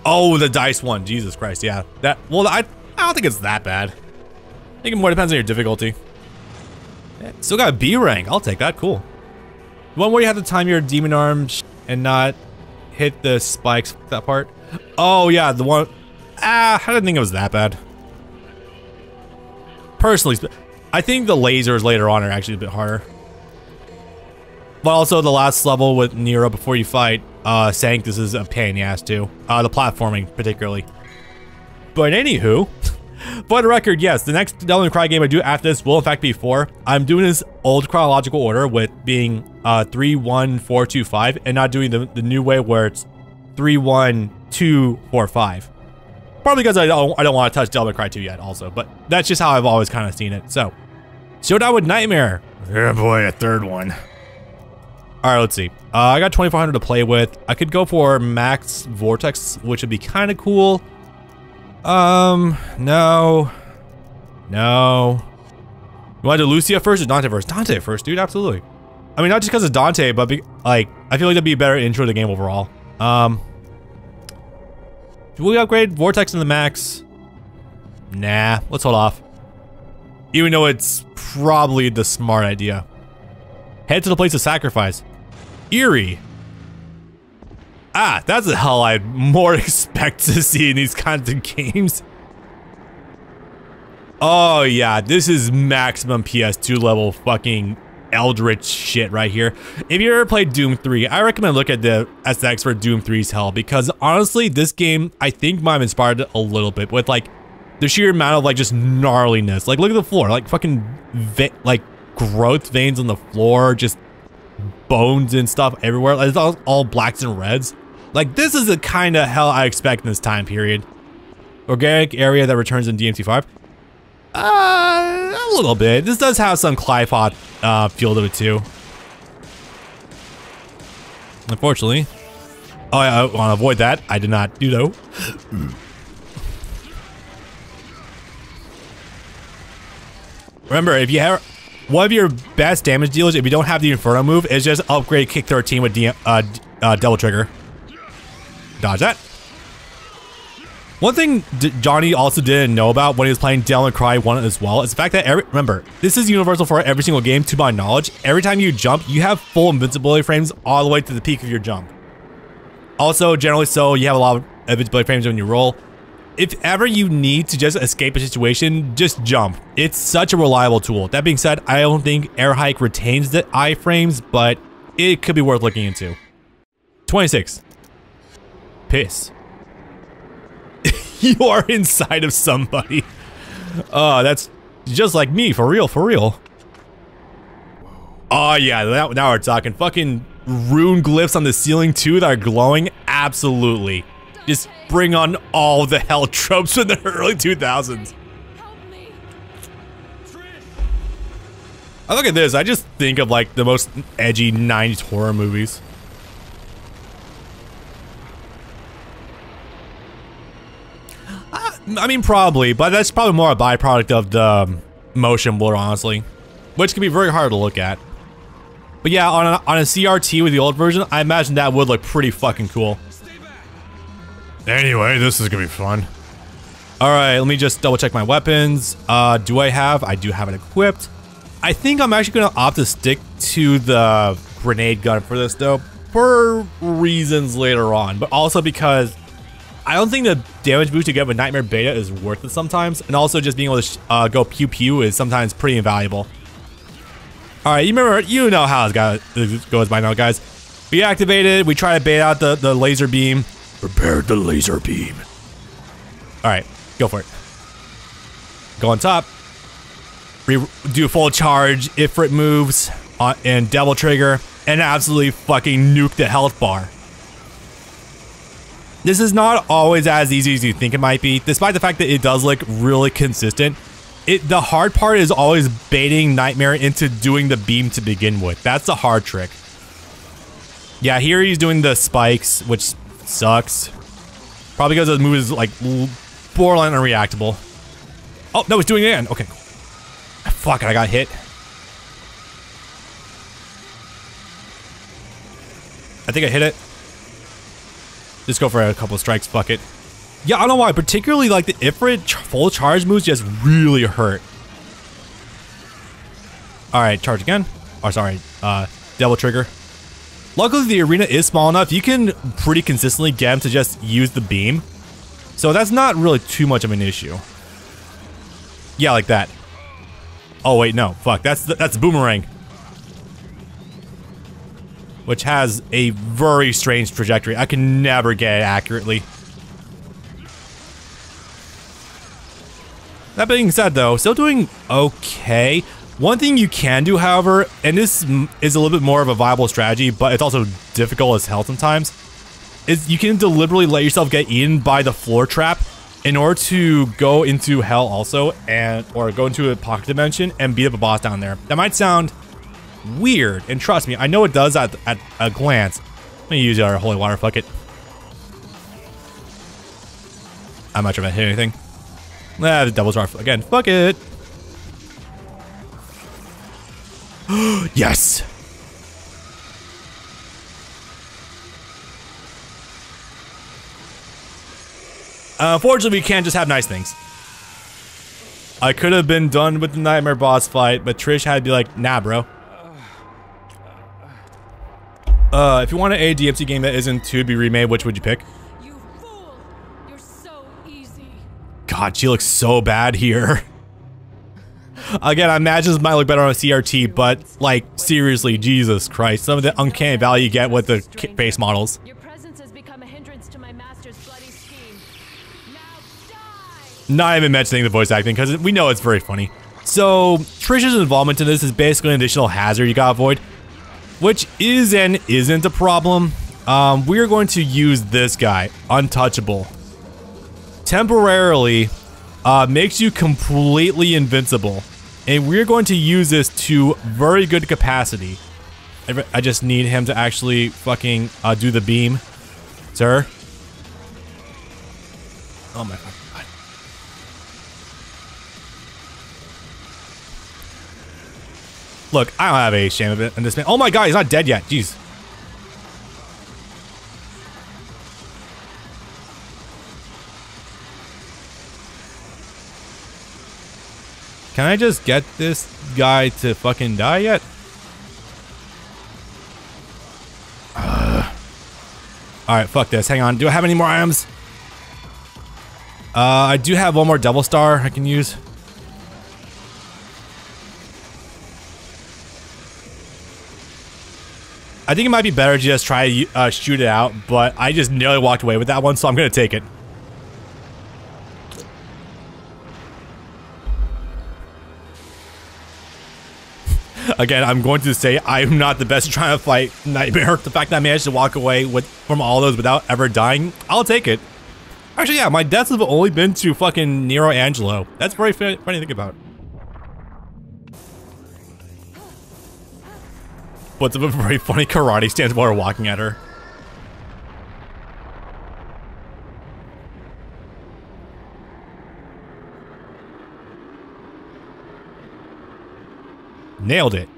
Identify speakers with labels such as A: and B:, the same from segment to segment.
A: Oh, the dice one. Jesus Christ, yeah. That, well, I don't think it's that bad. I think it more depends on your difficulty. Yeah, still got a B rank. I'll take that. Cool. One where you have to time your demon arm and not hit the spikes, that part. Oh, yeah, the one. I didn't think it was that bad. Personally, I think the lasers later on are actually a bit harder. But also the last level with Nero before you fight, Sanctus is a pain in the ass too. The platforming particularly. But anywho, for the record, yes, the next Devil May Cry game I do after this will in fact be 4. I'm doing this old chronological order with being 3, 1, 4, 2, 5, and not doing the new way where it's 3, 1, 2, 4, 5. Probably because I don't want to touch Devil May Cry 2 yet also, but that's just how I've always kind of seen it. So, Showdown with Nightmare. Yeah boy, a third one. Alright, let's see. I got 2400 to play with. I could go for Max Vortex, which would be kind of cool. No. No. You want to do Lucia first or Dante first? Dante first, dude, absolutely. I mean, not just because of Dante, but like, I feel like that'd be a better intro to the game overall. Do we upgrade Vortex to the max? Nah, let's hold off. Even though it's probably the smart idea. Head to the place of sacrifice. Eerie. Ah, that's the hell I'd more expect to see in these kinds of games. Oh yeah, this is maximum PS2 level fucking eldritch shit right here. If you ever played Doom 3, I recommend look at the SX for Doom 3's hell, because honestly, this game I think might have inspired it a little bit with like the sheer amount of like just gnarliness. Like look at the floor, like fucking like growth veins on the floor, just bones and stuff everywhere. Like, it's all blacks and reds. Like this is the kind of hell I expect in this time period. Organic area that returns in DMC5. A little bit. This does have some Clive-Hot feel to it too. Unfortunately. Oh, I want to avoid that. I did not do though. Remember, if you have one of your best damage dealers, if you don't have the Inferno move, is just upgrade Kick 13 with Double Trigger. Dodge that. One thing Johnny also didn't know about when he was playing Devil May Cry 1 as well is the fact that remember, this is universal for every single game to my knowledge. Every time you jump, you have full invincibility frames all the way to the peak of your jump. Also, generally so, you have a lot of invincibility frames when you roll. If ever you need to just escape a situation, just jump. It's such a reliable tool. That being said, I don't think Air Hike retains the iframes, but it could be worth looking into. 26. Piss. You are inside of somebody. Oh, that's just like me, for real, for real. Oh yeah, now we're talking. Fucking rune glyphs on the ceiling too that are glowing? Absolutely. Just bring on all the hell tropes from the early 2000s. I look at this, I just think of like the most edgy 90s horror movies. I mean, probably, but that's probably more a byproduct of the motion blur, honestly, which can be very hard to look at. But yeah, on a CRT with the old version, I imagine that would look pretty fucking cool. Anyway, this is gonna be fun. All right, let me just double check my weapons. Do I have? I do have it equipped. I think I'm actually gonna opt to stick to the grenade gun for this though, for reasons later on, but also because I don't think the damage boost you get with Nightmare Beta is worth it sometimes, and also just being able to go pew pew is sometimes pretty invaluable. All right, you know how it goes by now, guys. We activated. We try to bait out the laser beam. Prepare the laser beam. All right, go for it. Go on top. Do full charge, Ifrit moves, and Devil Trigger, and absolutely fucking nuke the health bar. This is not always as easy as you think it might be, despite the fact that it does look really consistent. The hard part is always baiting Nightmare into doing the beam to begin with. That's the hard trick. Yeah, here he's doing the spikes, which sucks. Probably because the move is like borderline unreactable. Oh, no, it's doing it again. Okay. Fuck it, I got hit. I think I hit it. Just go for a couple strikes, fuck it. Yeah, I don't know why, particularly like the Ifrit full charge moves just really hurt. Alright, charge again. Oh, sorry, double trigger. Luckily, the arena is small enough, you can pretty consistently get him to just use the beam. So that's not really too much of an issue. Yeah, like that. Oh wait, no, fuck, that's boomerang. Which has a very strange trajectory. I can never get it accurately. That being said though, still doing okay. One thing you can do, however, and this is a little bit more of a viable strategy, but it's also difficult as hell sometimes, is you can deliberately let yourself get eaten by the floor trap in order to go into hell also, or go into a pocket dimension and beat up a boss down there. That might sound weird, and trust me, I know it does at a glance. Let me use our holy water, fuck it. I'm not sure if I hit anything. The double charge again, fuck it. Yes! Unfortunately, we can't just have nice things. I could have been done with the nightmare boss fight, but Trish had to be like, nah, bro. If you want an ADMC game that isn't to be remade, which would you pick?
B: You fool! You're so easy.
A: God, she looks so bad here. Again, I imagine this might look better on a CRT, but like, seriously, Jesus Christ. Some of the uncanny value you get with the face models.
B: Your presence has become a hindrance to my master's bloody scheme. Now die!
A: Not even mentioning the voice acting, because we know it's very funny. So, Trish's involvement in this is basically an additional hazard you gotta avoid, which is and isn't a problem. We're going to use this guy, Untouchable. Temporarily, makes you completely invincible. And we're going to use this to very good capacity. I just need him to actually fucking do the beam. Sir? Oh my God. Look, I don't have a shame of it in this man. Oh my God, he's not dead yet. Jeez. Can I just get this guy to fucking die yet? Alright, fuck this. Hang on. Do I have any more items? I do have one more double star I can use. I think it might be better to just try to shoot it out, but I just nearly walked away with that one, so I'm gonna take it. Again, I'm going to say I'm not the best at trying to fight Nightmare. The fact that I managed to walk away from all those without ever dying, I'll take it. Actually, yeah, my deaths have only been to fucking Nero Angelo. That's very funny to think about. What's up a very funny karate stance while we're walking at her. Nailed it.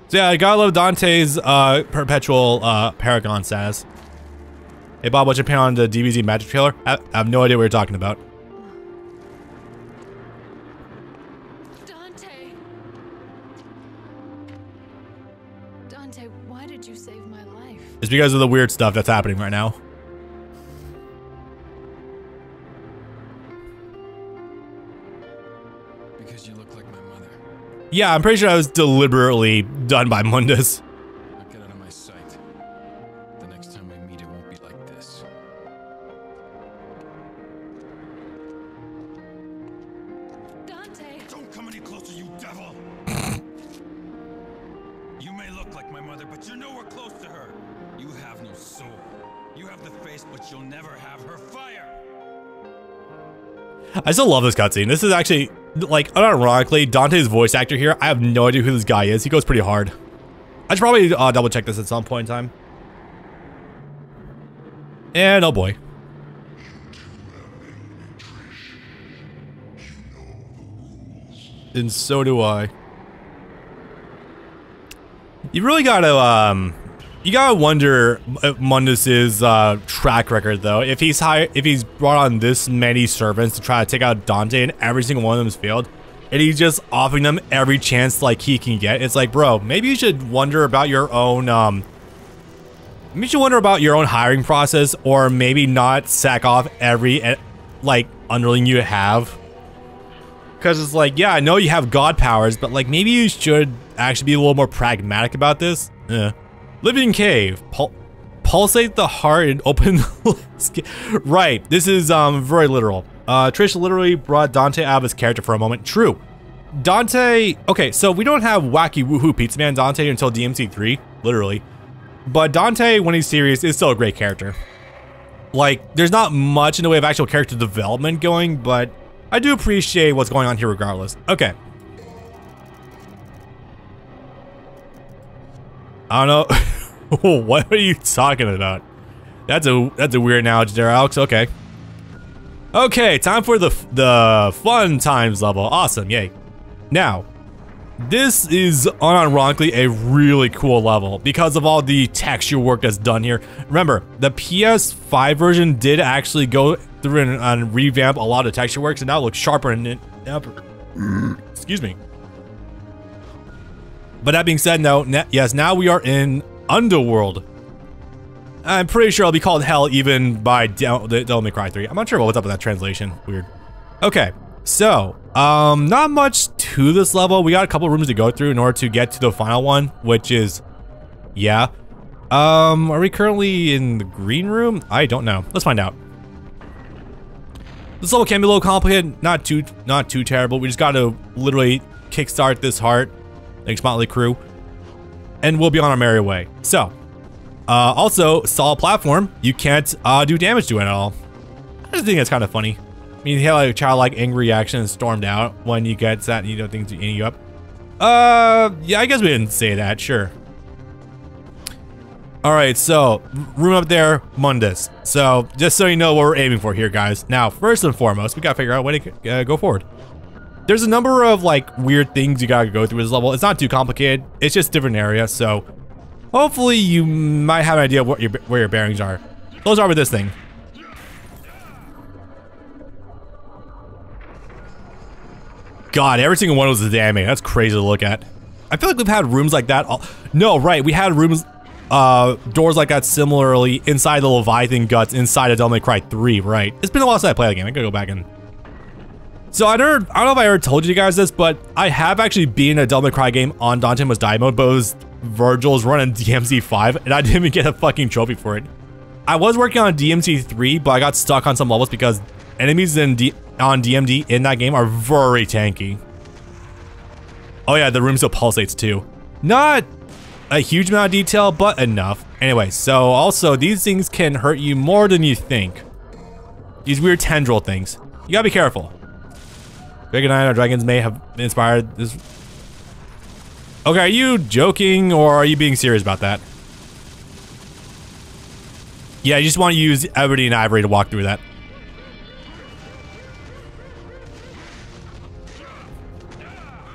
A: So yeah, I gotta love Dante's perpetual Paragon says. Hey Bob, what's your opinion on the DBZ Magic trailer? I have no idea what you're talking about.
B: Dante, why did you save my life?
A: It's because of the weird stuff that's happening right now.
C: Because you look like my mother.
A: Yeah, I'm pretty sure I was deliberately done by Mundus.
C: Now get out of my sight. The next time we meet, it won't be like this.
B: Dante!
C: Don't come any closer, you devil! You may look like my mother, but you're nowhere close to her. You have no soul. You have the face, but you'll never have her fire.
A: I still love this cutscene. This is actually, like, unironically, Dante's voice actor here, I have no idea who this guy is. He goes pretty hard. I should probably double check this at some point in time. And oh boy. And so do I. You really gotta, You gotta wonder Mundus's track record though. If he's brought on this many servants to try to take out Dante and every single one of them has failed, and he's just offering them every chance like he can get. It's like, bro, maybe you should wonder about your own maybe you should wonder about your own hiring process, or maybe not sack off every like underling you have. Cause it's like, yeah, I know you have god powers, but like maybe you should actually be a little more pragmatic about this. Living cave, pulsate the heart and open the right, this is very literal. Trish literally brought Dante out of his character for a moment. True. Dante, okay, so we don't have wacky woohoo pizza man Dante until DMC 3, literally. But Dante, when he's serious, is still a great character. Like, there's not much in the way of actual character development going, but I do appreciate what's going on here regardless. Okay. I don't know. What are you talking about? That's a weird analogy there, Alex. Okay. Okay, time for the fun times level. Awesome, yay. Now, this is unironically a really cool level because of all the texture work that's done here. Remember, the PS5 version did actually go through and revamp a lot of texture work, so now it looks sharper and excuse me. But that being said, no, yes, now we are in Underworld. I'm pretty sure it'll be called Hell even by Devil May Cry 3. I'm not sure what's up with that translation. Weird. Okay, so not much to this level. We got a couple rooms to go through in order to get to the final one, which is, yeah. Are we currently in the green room? I don't know. Let's find out. This level can be a little complicated. Not too terrible. We just got to literally kickstart this heart. Thanks, Motley Crew, and we'll be on our merry way. So, also, solid platform. You can't do damage to it at all. I just think it's kind of funny. I mean, he had like a childlike angry reaction and stormed out when you get that and you know things eating you up. Yeah, I guess we didn't say that. Sure. All right, so room up there, Mundus. So just so you know what we're aiming for here, guys. Now, first and foremost, we gotta figure out a way to go forward. There's a number of like weird things you gotta go through this level. It's not too complicated. It's just different areas. So hopefully you might have an idea of where your bearings are. Let's start with this thing. God, every single one was a damn. That's crazy to look at. I feel like we've had rooms like that. No, right. We had rooms, doors like that similarly inside the Leviathan guts inside of Devil May Cry 3, right? It's been a while since I played the game. I gotta go back and... So I don't know if I ever told you guys this, but I have actually been a Devil May Cry game on Dante Must Die mode, but it was Virgil's run in DMC 5, and I didn't even get a fucking trophy for it. I was working on DMC 3, but I got stuck on some levels because enemies on DMD in that game are very tanky. Oh yeah, the room still pulsates too. Not a huge amount of detail, but enough. Anyway, so also these things can hurt you more than you think. These weird tendril things. You gotta be careful. Dragonite or dragons may have inspired this. Okay, are you joking or are you being serious about that? Yeah, you just want to use Ebony and Ivory to walk through that.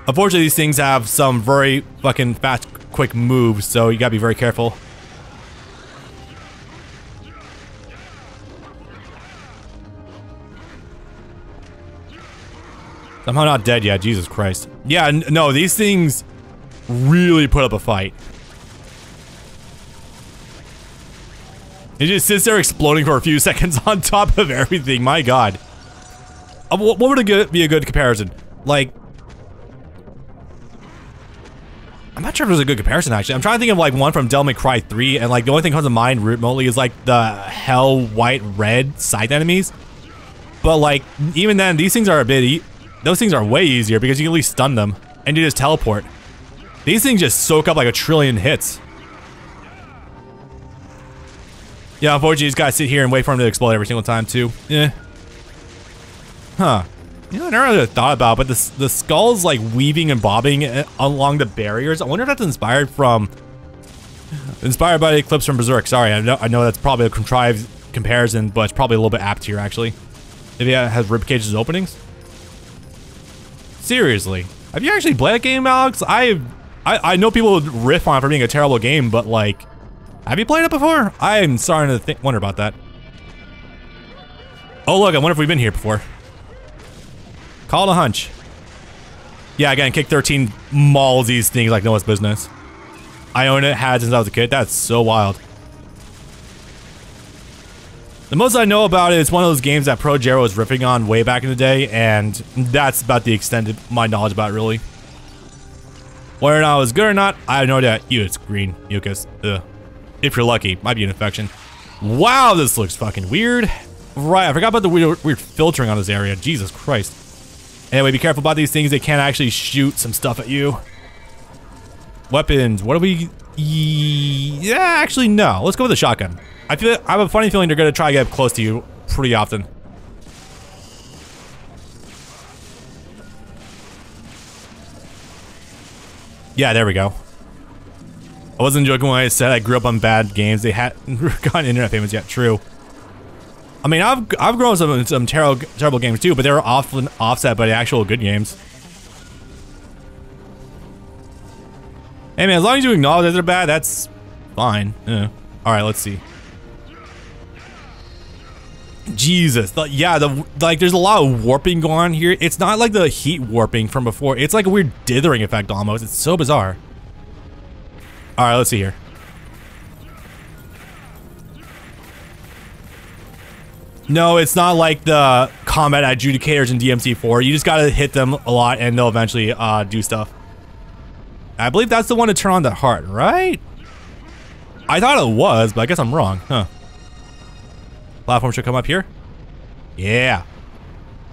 A: Unfortunately, these things have some very fucking fast, quick moves, so you gotta be very careful. Somehow not dead yet, Jesus Christ. Yeah, no, these things really put up a fight. It just sits there exploding for a few seconds on top of everything, my god. What would be a good comparison? Like, I'm not sure if there's a good comparison actually. I'm trying to think of like one from Devil May Cry 3 and like the only thing that comes to mind remotely is like the hell white red side enemies. But like, even then, these things are a bit, those things are way easier because you can at least stun them and you just teleport. These things just soak up like a trillion hits. Yeah, unfortunately, you just gotta sit here and wait for him to explode every single time too. Yeah. Huh. You know, I never really thought about it, but the skulls like weaving and bobbing along the barriers. I wonder if that's inspired by the Eclipse from Berserk. Sorry, I know that's probably a contrived comparison, but it's probably a little bit apt here actually. Maybe it has rib cages openings. Seriously, have you actually played that game, Alex? I know people would riff on it for being a terrible game, but like, Have you played it before? I'm starting to wonder about that. Oh look, I wonder if we've been here before. Call it a hunch. Yeah, again, Kick 13 mauls these things like no one's business. I own it, had since I was a kid. That's so wild. The most I know about it is one of those games that Pro Jero was riffing on way back in the day, and that's about the extent of my knowledge about it, really. Whether or not it was good or not, I have no idea. Ew, it's green. Mucus. Ugh. If you're lucky, might be an infection. Wow, this looks fucking weird. Right, I forgot about the weird filtering on this area. Jesus Christ. Anyway, be careful about these things. They can actually shoot some stuff at you. Weapons. What do we... Yeah, actually, no. Let's go with a shotgun. I have a funny feeling they're going to try to get up close to you pretty often. Yeah, there we go. I wasn't joking when I said I grew up on bad games. They hadn't gotten internet famous yet. True. I mean, I've grown up in some terrible games too, but they were often offset by the actual good games. Hey man, as long as you acknowledge that they're bad, that's fine. All right, let's see. Jesus, like there's a lot of warping going on here. It's not like the heat warping from before. It's like a weird dithering effect almost. It's so bizarre. All right, let's see here. No, it's not like the combat adjudicators in DMC4. You just gotta hit them a lot and they'll eventually do stuff. I believe that's the one to turn on the heart, right? I thought it was, but I guess I'm wrong, huh? Platform should come up here. Yeah.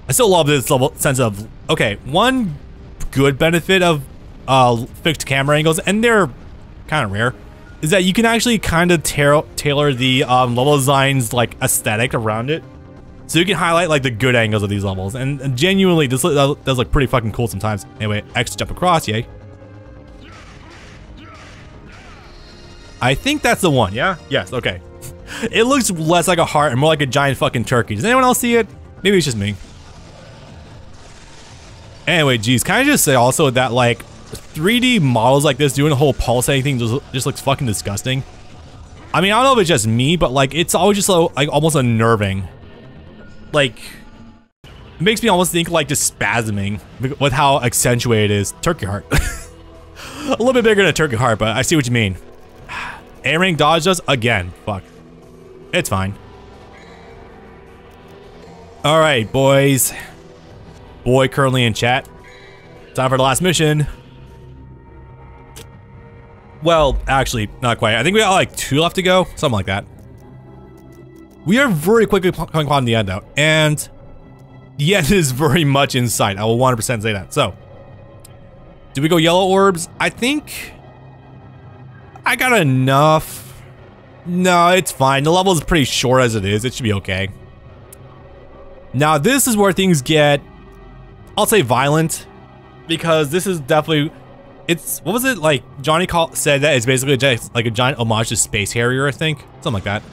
A: I still love this level sense of, okay, one good benefit of fixed camera angles, and they're kind of rare, is that you can actually kind of tailor the level design's like aesthetic around it. So you can highlight like the good angles of these levels, and genuinely this does look pretty fucking cool sometimes. Anyway, X jump across, yay. I think that's the one, yeah? Yes, okay. It looks less like a heart and more like a giant fucking turkey. Does anyone else see it? Maybe it's just me. Anyway, geez, can I just say also that like 3D models like this doing a whole pulsating thing just looks fucking disgusting. I mean, I don't know if it's just me, but like it's always just so, like almost unnerving. Like, it makes me almost think like just spasming with how accentuated it is. Turkey heart. A little bit bigger than a turkey heart, but I see what you mean. A-ring dodged us again. Fuck. It's fine. Alright, boys. Boy currently in chat. Time for the last mission. Well, actually, not quite. I think we got like 2 left to go. Something like that. We are very quickly coming upon the end, though. And the end is very much in sight. I will 100% say that. So, do we go yellow orbs? I think I got enough. No, it's fine. The level is pretty short as it is. It should be okay. Now, this is where things get, I'll say, violent. Because this is definitely, what was it? Like, Johnny said that it's basically just like a giant homage to Space Harrier, I think. Something like that.